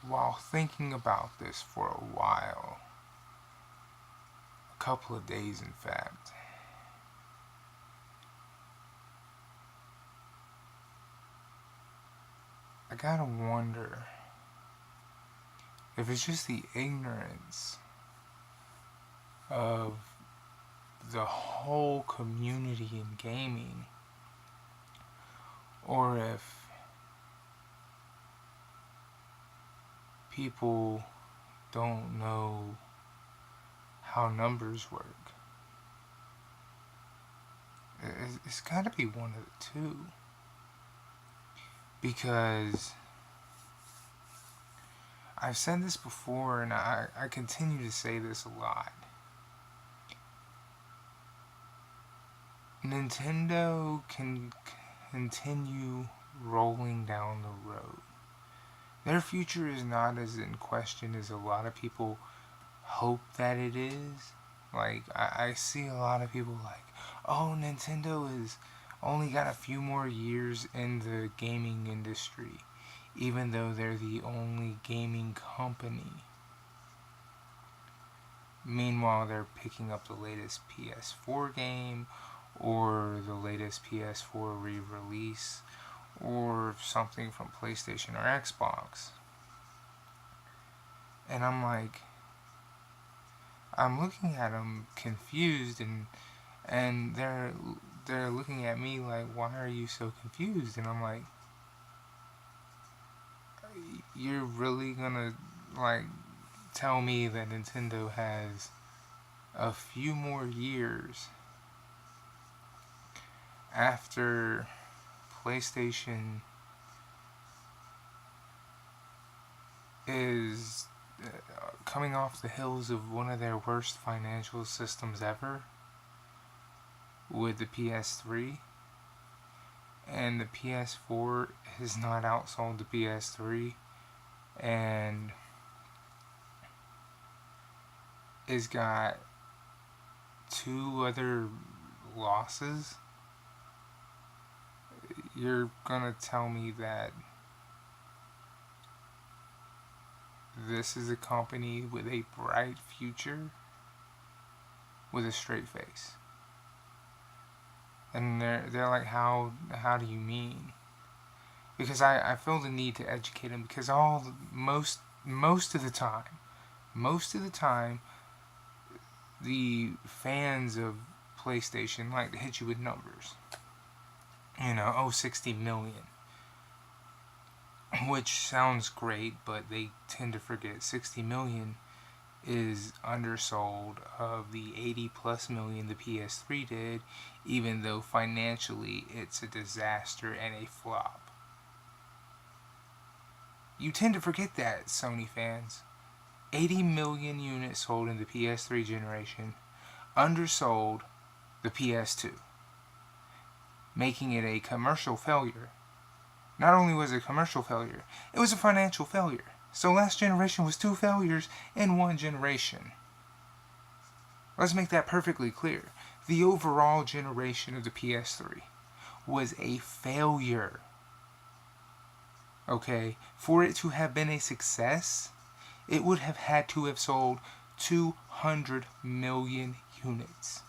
while thinking about this for a while, a couple of days in fact, I gotta wonder if it's just the ignorance of the whole community in gaming, or if people don't know how numbers work. It's gotta be one of the two. Because I've said this before, and I continue to say this a lot. Nintendo can continue rolling down the road. Their future is not as in question as a lot of people hope that it is. Like, I see a lot of people like, oh, Nintendo is only got a few more years in the gaming industry, even though they're the only gaming company. Meanwhile, they're picking up the latest PS4 game, or the latest PS4 re-release, or something from PlayStation or Xbox. And I'm like, I'm looking at them confused, and they're looking at me like, why are you so confused? And I'm like, you're really gonna like tell me that Nintendo has a few more years after PlayStation is coming off the hills of one of their worst financial systems ever with the PS3, and the PS4 has not outsold the PS3, and it's got 2 other losses. You're gonna tell me that this is a company with a bright future with a straight face? And they're like, how do you mean? Because I feel the need to educate them, because most of the time the fans of PlayStation like to hit you with numbers. You know, oh, 60 million. Which sounds great, but they tend to forget 60 million is undersold of the 80 plus million the PS3 did, even though financially it's a disaster and a flop. You tend to forget that, Sony fans. 80 million units sold in the PS3 generation undersold the PS2, making it a commercial failure. Not only was it a commercial failure, it was a financial failure. So last generation was 2 failures in 1 generation. Let's make that perfectly clear. The overall generation of the PS3 was a failure. Okay, for it to have been a success, it would have had to have sold 200 million units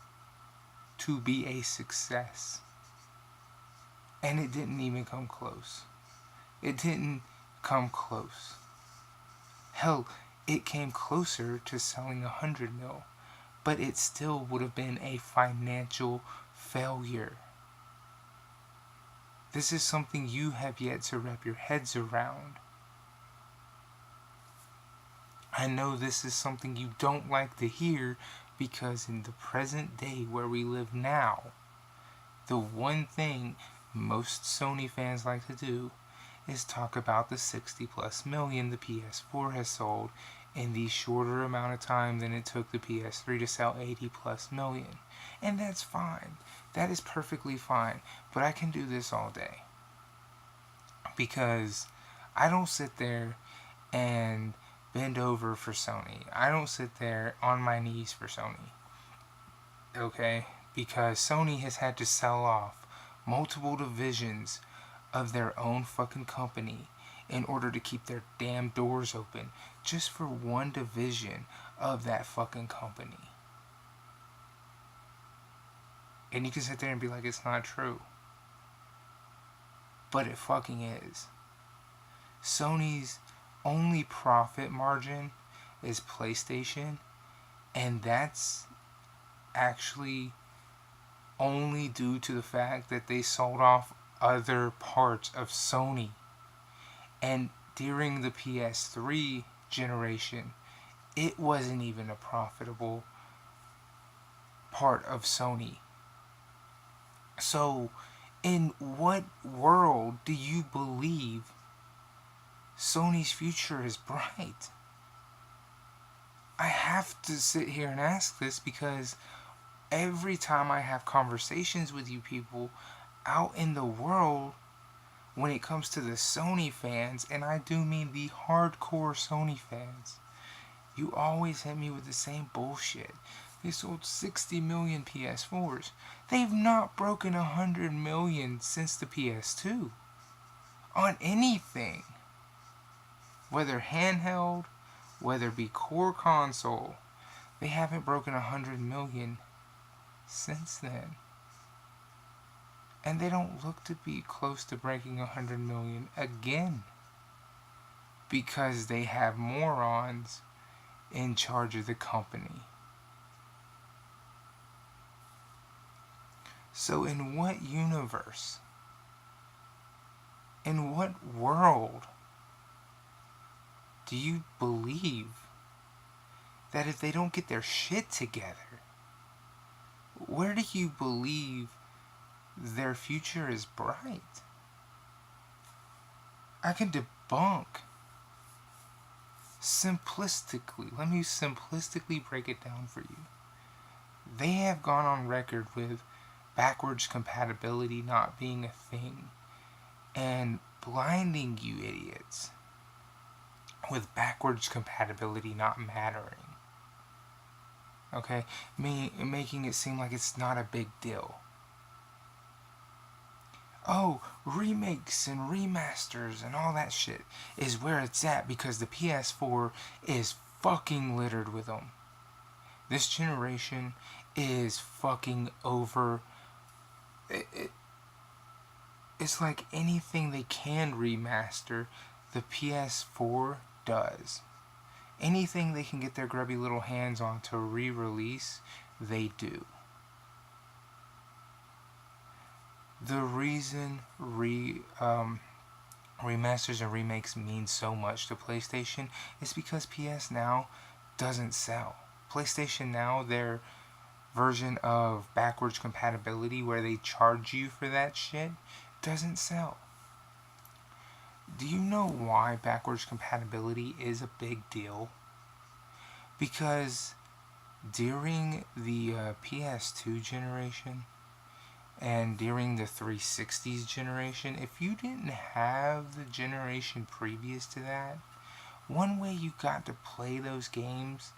to be a success. And it didn't even come close. It didn't come close. Hell, it came closer to selling 100 mil, but it still would have been a financial failure. This is something you have yet to wrap your heads around. I know this is something you don't like to hear, because in the present day where we live now, the one thing most Sony fans like to do is talk about the 60 plus million the PS4 has sold in the shorter amount of time than it took the PS3 to sell 80 plus million. And that's fine. That is perfectly fine. But I can do this all day. Because I don't sit there and bend over for Sony. I don't sit there on my knees for Sony. Okay? Because Sony has had to sell off multiple divisions of their own fucking company in order to keep their damn doors open just for one division of that fucking company. And you can sit there and be like, it's not true. But it fucking is. Sony's only profit margin is PlayStation, and that's actually only due to the fact that they sold off other parts of Sony. And during the PS3 generation, it wasn't even a profitable part of Sony. So, in what world do you believe Sony's future is bright? I have to sit here and ask this because every time I have conversations with you people out in the world, when it comes to the Sony fans, and I do mean the hardcore Sony fans, you always hit me with the same bullshit. They sold 60 million PS4s. They've not broken 100 million since the PS2. On anything. Whether handheld, whether it be core console, they haven't broken 100 million since then. And they don't look to be close to breaking 100 million again. Because they have morons in charge of the company. So in what universe, in what world do you believe that if they don't get their shit together, where do you believe their future is bright? I can debunk simplistically, let me simplistically break it down for you. They have gone on record with backwards compatibility not being a thing and blinding you idiots with backwards compatibility not mattering. Okay? Making it seem like it's not a big deal. Oh, remakes and remasters and all that shit is where it's at because the PS4 is fucking littered with them. This generation is fucking over. It's like anything they can remaster, the PS4 does. Anything they can get their grubby little hands on to re-release, they do. The reason remasters and remakes mean so much to PlayStation is because PS Now doesn't sell. PlayStation Now, their version of backwards compatibility where they charge you for that shit, doesn't sell. Do you know why backwards compatibility is a big deal? Because during the PS2 generation and during the 360s generation, if you didn't have the generation previous to that, one way you got to play those games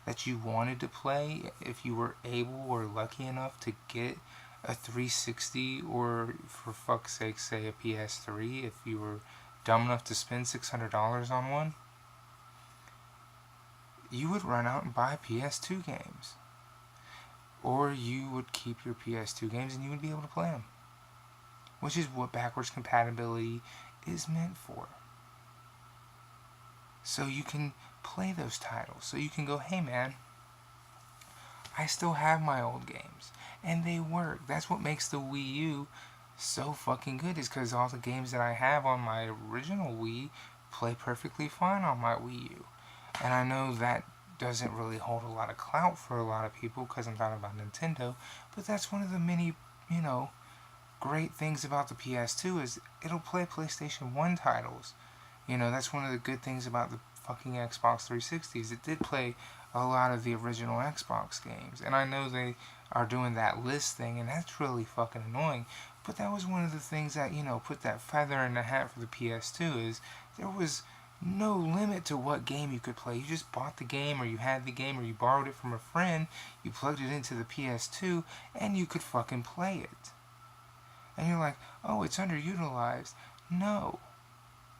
that you wanted to play, if you were able or lucky enough to get a 360 or, for fuck's sake, say a PS3, if you were dumb enough to spend $600 on one, you would run out and buy PS2 games. Or you would keep your PS2 games and you would be able to play them. Which is what backwards compatibility is meant for. So you can play those titles. So you can go, hey man, I still have my old games. And they work. That's what makes the Wii U so fucking good, is because all the games that I have on my original Wii play perfectly fine on my Wii U. And I know that doesn't really hold a lot of clout for a lot of people because I'm talking about Nintendo, but that's one of the many, great things about the PS2 is it'll play PlayStation 1 titles. That's one of the good things about the fucking Xbox 360s. It did play a lot of the original Xbox games. And I know they are doing that list thing, and that's really fucking annoying. But that was one of the things that, put that feather in the hat for the PS2 is there was no limit to what game you could play. You just bought the game, or you had the game, or you borrowed it from a friend, you plugged it into the PS2, and you could fucking play it. And you're like, oh, it's underutilized. No.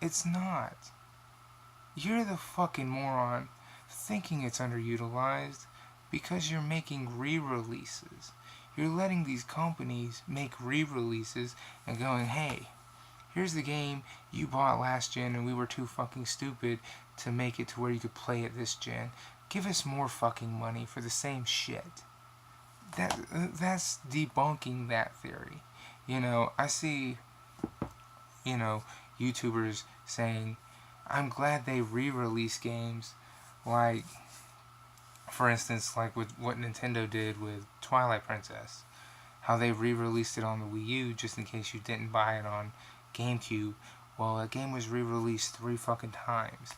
It's not. You're the fucking moron thinking it's underutilized because you're making re-releases. You're letting these companies make re-releases and going, hey, here's the game you bought last gen and we were too fucking stupid to make it to where you could play it this gen. Give us more fucking money for the same shit. That's debunking that theory. I see, YouTubers saying, I'm glad they re-release games like, for instance, like with what Nintendo did with Twilight Princess. How they re-released it on the Wii U just in case you didn't buy it on GameCube. Well, that game was re-released 3 fucking times.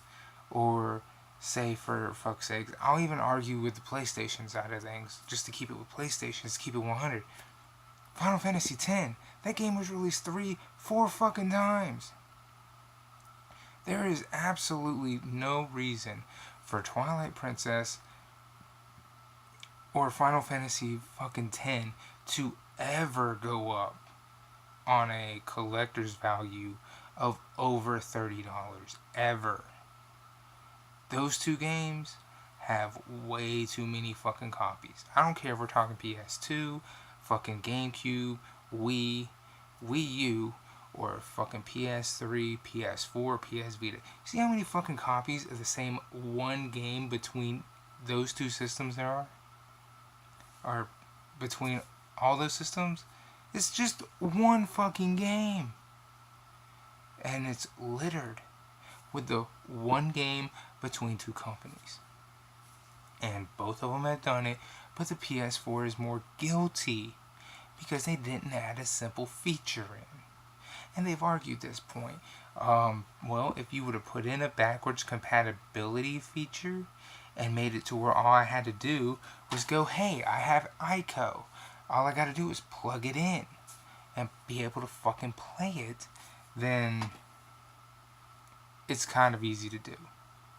Or, say, for fuck's sake, I'll even argue with the PlayStation side of things, just to keep it with PlayStation, just to keep it 100. Final Fantasy X, that game was released 4 fucking times. There is absolutely no reason for Twilight Princess or Final Fantasy fucking X to ever go up on a collector's value of over $30. Ever. Those 2 games have way too many fucking copies. I don't care if we're talking PS2, fucking GameCube, Wii U, or fucking PS3, PS4, PS Vita. See how many fucking copies of the same one game between those 2 systems there are? Or between all those systems? It's just one fucking game. And it's littered with the one game between 2 companies. And both of them have done it, but the PS4 is more guilty because they didn't add a simple feature in. And they've argued this point. Well, if you would have put in a backwards compatibility feature and made it to where all I had to do was go, hey, I have ICO. All I gotta do is plug it in and be able to fucking play it, then it's kind of easy to do.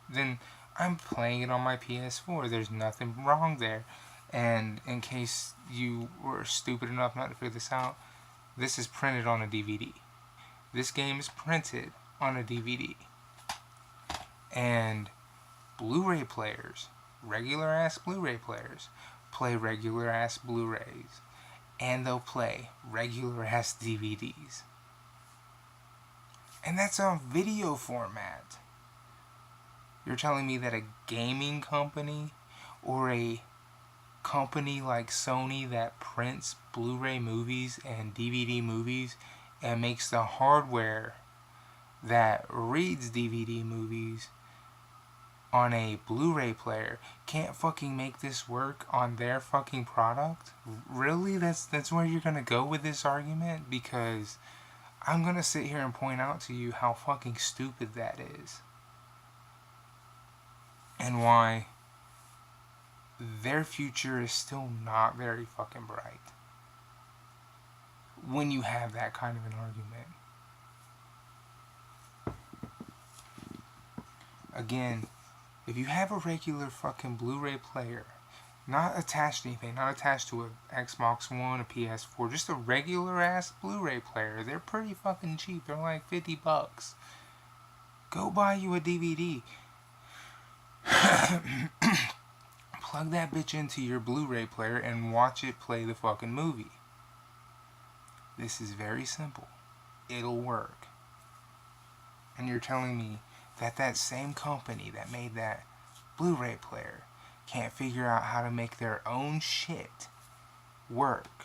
Then I'm playing it on my PS4. There's nothing wrong there. And in case you were stupid enough not to figure this out, this is printed on a DVD. This game is printed on a DVD. And Blu-ray players, regular ass Blu-ray players, play regular ass Blu-rays. And they'll play regular ass DVDs. And that's on video format. You're telling me that a gaming company or a company like Sony that prints Blu-ray movies and DVD movies and makes the hardware that reads DVD movies on a Blu-ray player can't fucking make this work on their fucking product? Really? That's where you're gonna go with this argument? Because I'm gonna sit here and point out to you how fucking stupid that is. And why their future is still not very fucking bright when you have that kind of an argument. Again, if you have a regular fucking Blu-ray player, not attached to anything, not attached to an Xbox One, a PS4, just a regular ass Blu-ray player, they're pretty fucking cheap. They're like $50. Go buy you a DVD. Plug that bitch into your Blu-ray player and watch it play the fucking movie. This is very simple. It'll work. And you're telling me that that same company that made that Blu-ray player can't figure out how to make their own shit work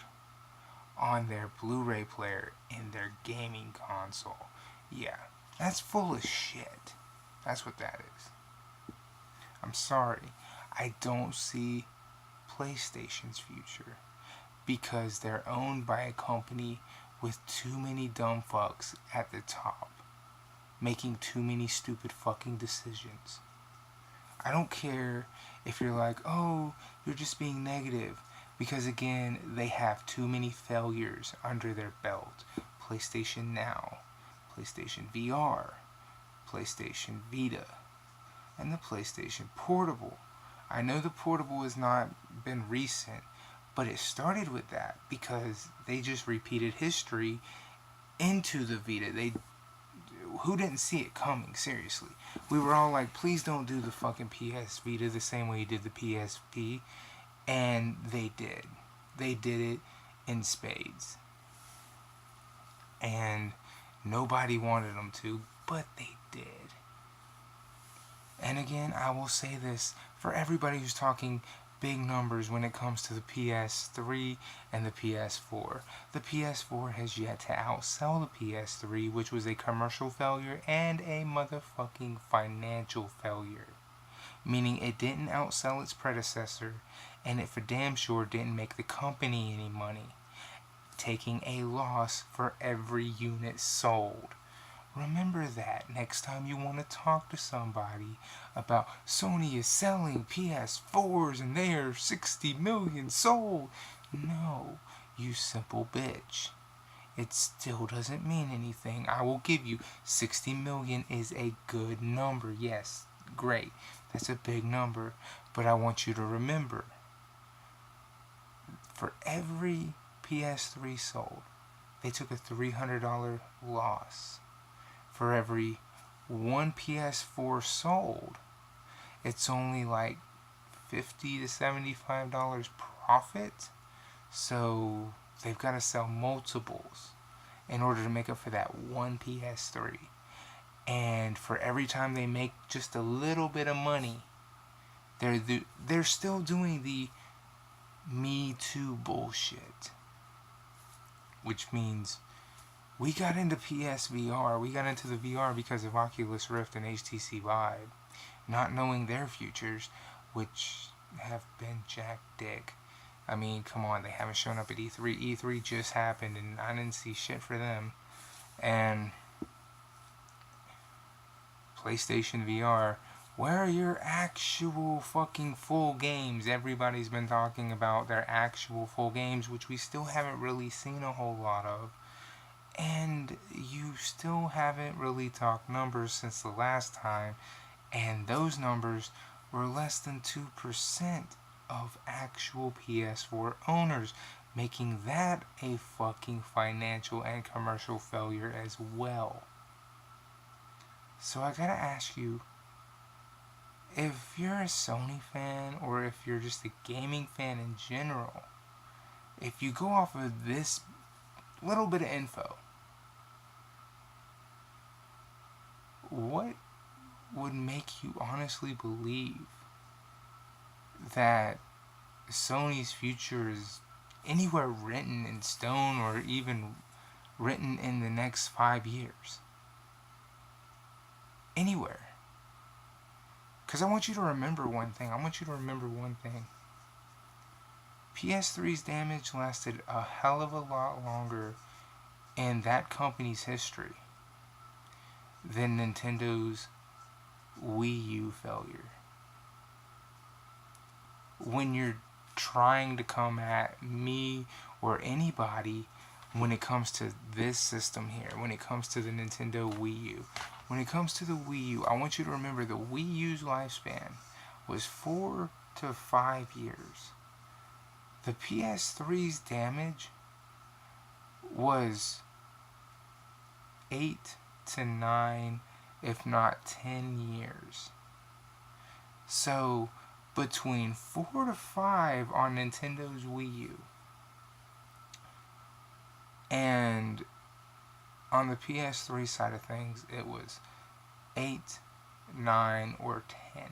on their Blu-ray player in their gaming console? Yeah, that's full of shit. That's what that is. I'm sorry, I don't see PlayStation's future because they're owned by a company with too many dumb fucks at the top, making too many stupid fucking decisions. I don't care if you're like, oh, you're just being negative, because again, they have too many failures under their belt. PlayStation Now, PlayStation VR, PlayStation Vita, and the PlayStation Portable. I know the Portable has not been recent, but it started with that because they just repeated history into the Vita. who didn't see it coming, seriously? We were all like, please don't do the fucking PS Vita the same way you did the PSP. And they did. They did it in spades. And nobody wanted them to, but they did. And again, I will say this for everybody who's talking big numbers when it comes to the PS3 and the PS4. The PS4 has yet to outsell the PS3, which was a commercial failure and a motherfucking financial failure. Meaning it didn't outsell its predecessor, and it for damn sure didn't make the company any money, taking a loss for every unit sold. Remember that next time you want to talk to somebody about Sony is selling PS4s and they are 60 million sold. No, you simple bitch. It still doesn't mean anything. I will give you 60 million is a good number. Yes, great. That's a big number. But I want you to remember, for every PS3 sold, they took a $300 loss. For every one PS4 sold, it's only like $50 to $75 profit. So they've got to sell multiples in order to make up for that one PS3. And for every time they make just a little bit of money, they're still doing the Me Too bullshit. Which means we got into PSVR, we got into the VR because of Oculus Rift and HTC Vive, not knowing their futures, which have been jack dick. I mean, come on, they haven't shown up at E3. E3 just happened and I didn't see shit for them. And PlayStation VR, where are your actual fucking full games? Everybody's been talking about their actual full games, which we still haven't really seen a whole lot of. And you still haven't really talked numbers since the last time, and those numbers were less than 2% of actual PS4 owners, making that a fucking financial and commercial failure as well. So I gotta ask you, if you're a Sony fan, or if you're just a gaming fan in general, if you go off of this little bit of info, what would make you honestly believe that Sony's future is anywhere written in stone or even written in the next 5 years? Anywhere. Because I want you to remember one thing. PS3's damage lasted a hell of a lot longer in that company's history than Nintendo's Wii U failure. When you're trying to come at me or anybody when it comes to this system here, when it comes to the Nintendo Wii U, when it comes to the Wii U, I want you to remember the Wii U's lifespan was 4 to 5 years. The PS3's damage was 8 to 9, if not 10 years. So, between 4 to 5 on Nintendo's Wii U and on the PS3 side of things, it was 8, 9, or 10.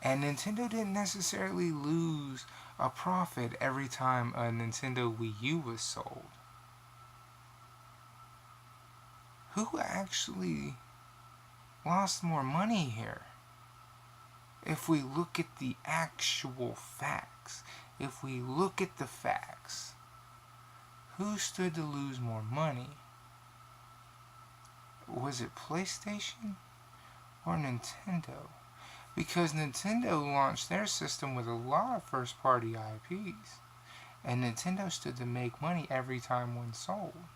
And Nintendo didn't necessarily lose a profit every time a Nintendo Wii U was sold. Who actually lost more money here? If we look at the actual facts, who stood to lose more money? Was it PlayStation or Nintendo? Because Nintendo launched their system with a lot of first-party IPs, and Nintendo stood to make money every time one sold.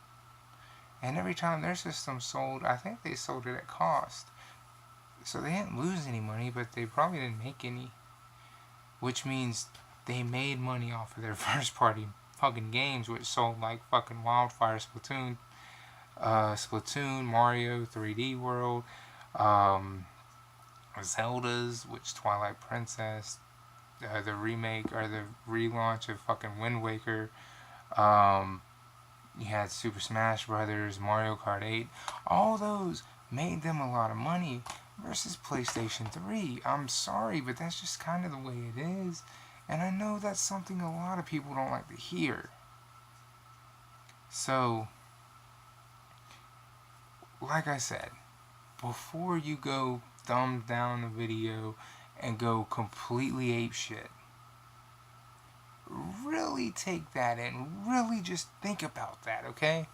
And every time their system sold, I think they sold it at cost. So they didn't lose any money, but they probably didn't make any. Which means they made money off of their first-party fucking games, which sold like fucking wildfire. Splatoon Splatoon, Mario, 3D World, um, Zelda's, which Twilight Princess, the remake or the relaunch of fucking Wind Waker. Um, you had Super Smash Brothers, Mario Kart 8. All those made them a lot of money versus PlayStation 3. I'm sorry, but that's just kind of the way it is. And I know that's something a lot of people don't like to hear. So, like I said, before you go thumb down the video and go completely apeshit, really take that in. Really just think about that, okay?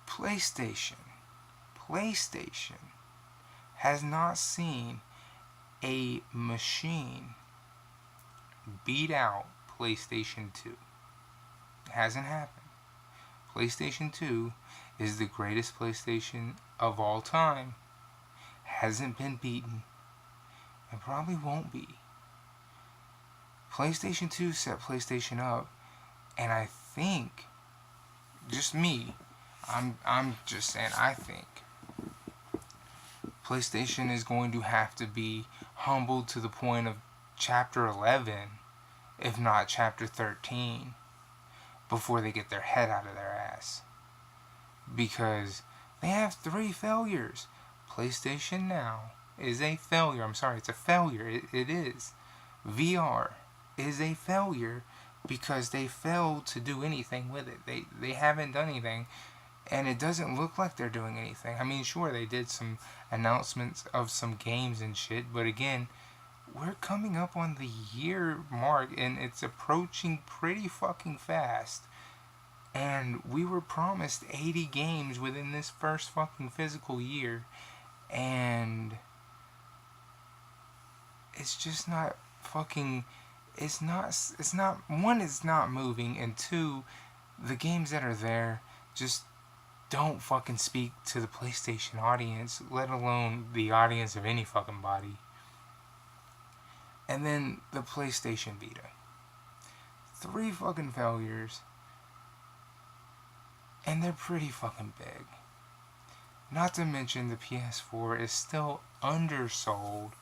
PlayStation has not seen a machine beat out PlayStation 2. It hasn't happened. PlayStation 2 is the greatest PlayStation of all time. Hasn't been beaten and probably won't be. PlayStation 2 set PlayStation up, and I think, just me, I'm just saying, I think PlayStation is going to have to be humbled to the point of chapter 11, if not chapter 13, before they get their head out of their ass. Because they have 3 failures. PlayStation Now is a failure. I'm sorry, it's a failure. It is. VR is a failure because they failed to do anything with it. They haven't done anything, and it doesn't look like they're doing anything. I mean, sure, they did some announcements of some games and shit, but again, we're coming up on the year mark, and it's approaching pretty fucking fast. And we were promised 80 games within this first fucking physical year, and it's just not fucking, it's not, one, it's not moving, and two, the games that are there just don't fucking speak to the PlayStation audience, let alone the audience of any fucking body. And then the PlayStation Vita. 3 fucking failures, and they're pretty fucking big. Not to mention the PS4 is still undersold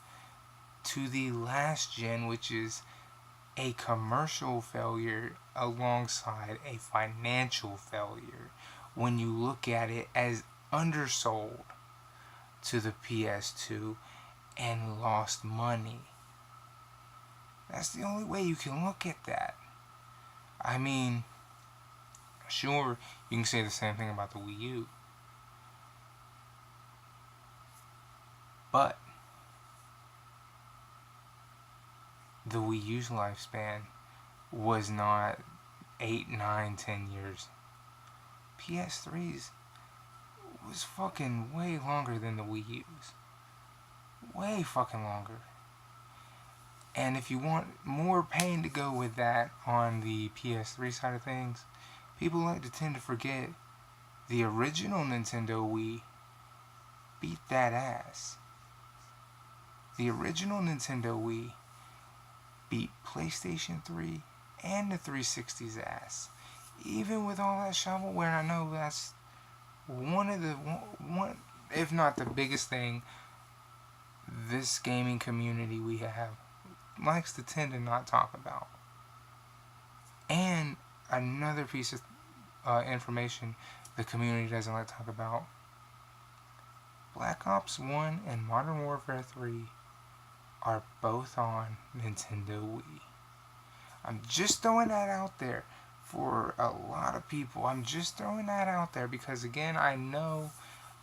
to the last gen, which is a commercial failure alongside a financial failure when you look at it as undersold to the PS2 and lost money. That's the only way you can look at that. I mean, sure, you can say the same thing about the Wii U. But the Wii U's lifespan was not 8, 9, 10 years. PS3's was fucking way longer than the Wii U's. Way fucking longer. And if you want more pain to go with that on the PS3 side of things, people like to tend to forget the original Nintendo Wii beat that ass. The original Nintendo Wii beat PlayStation 3 and the 360's ass. Even with all that shovelware, I know that's one of the, if not the biggest thing this gaming community we have likes to tend to not talk about. And another piece of information the community doesn't like to talk about: Black Ops 1 and Modern Warfare 3 are both on Nintendo Wii. I'm just throwing that out there for a lot of people. I'm just throwing that out there because, again, I know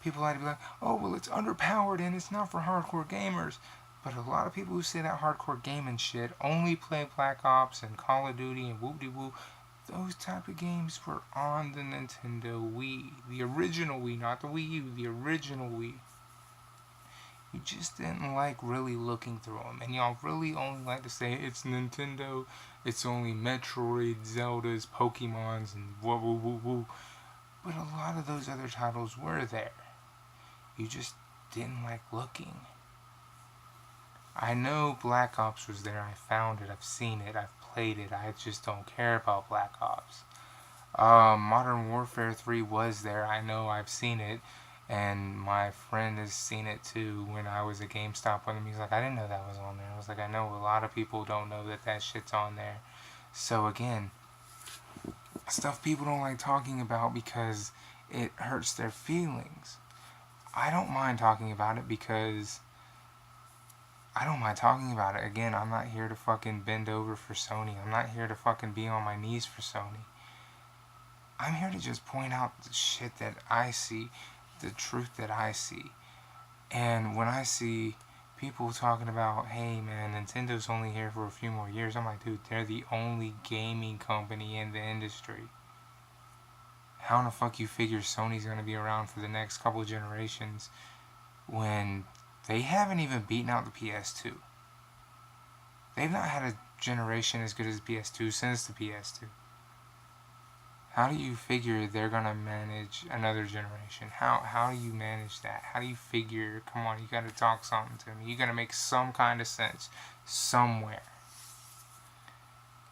people like to be like, oh, well, it's underpowered and it's not for hardcore gamers. But a lot of people who say that hardcore gaming shit only play Black Ops and Call of Duty and whoop-de-woo. Those type of games were on the Nintendo Wii. The original Wii, not the Wii U, the original Wii. You just didn't like really looking through them. And y'all really only like to say it's Nintendo, it's only Metroid, Zeldas, Pokemons, and woo-woo-woo-woo. But a lot of those other titles were there. You just didn't like looking. I know Black Ops was there. I found it. I've seen it. I've played it. I just don't care about Black Ops. Modern Warfare 3 was there. I know, I've seen it. And my friend has seen it too when I was at GameStop with him. He's like, I didn't know that was on there. I was like, I know a lot of people don't know that that shit's on there. So again, stuff people don't like talking about because it hurts their feelings. I don't mind talking about it because I don't mind talking about it. Again, I'm not here to fucking bend over for Sony. I'm not here to fucking be on my knees for Sony. I'm here to just point out the shit that I see, the truth that I see. And when I see people talking about, hey man, Nintendo's only here for a few more years, I'm like, dude, they're the only gaming company in the industry. How in the fuck you figure Sony's gonna be around for the next couple generations when they haven't even beaten out the PS2? They've not had a generation as good as the PS2 since the PS2. How do you figure they're gonna manage another generation? How do you manage that? How do you figure, come on, you gotta talk something to me. You gotta make some kind of sense somewhere.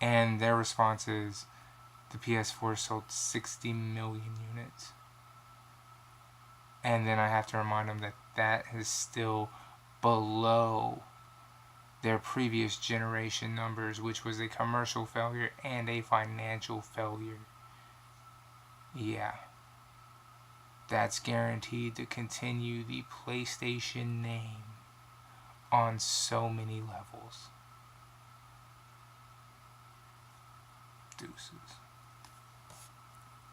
And their response is the PS4 sold 60 million units. And then I have to remind them that that is still below their previous generation numbers, which was a commercial failure and a financial failure. Yeah. That's guaranteed to continue the PlayStation name on so many levels. Deuces.